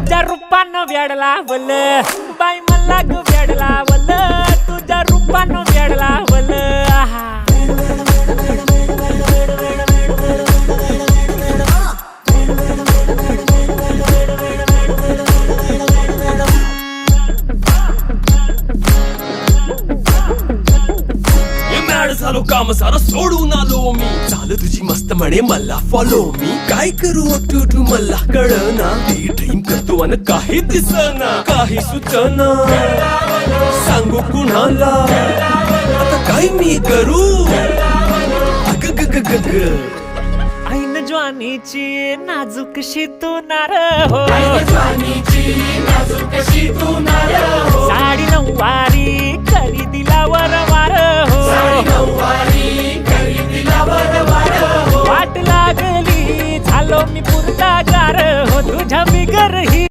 तुझ्या रूपानं वेड लावल बाई मला ग वेड लावल तुझ्या रूपानं वेड लावल आहा झालो काम सारं सोडून आलो मी चाल तुझी मस्त म्हणे मला फॉलो मी काय करू टू मला कळना ती ड्रीम करतो अन काही दिसना काही सुचना सांगू कुणाला आता काय मी करू अग ग ग ग ग ऐन ज्वानीची नाजूकशी तू नार हो साडी नऊवारी करी दिला वरवार हो वाट लागली झालो मी पुरता गार हो तुझ्या बिगर ही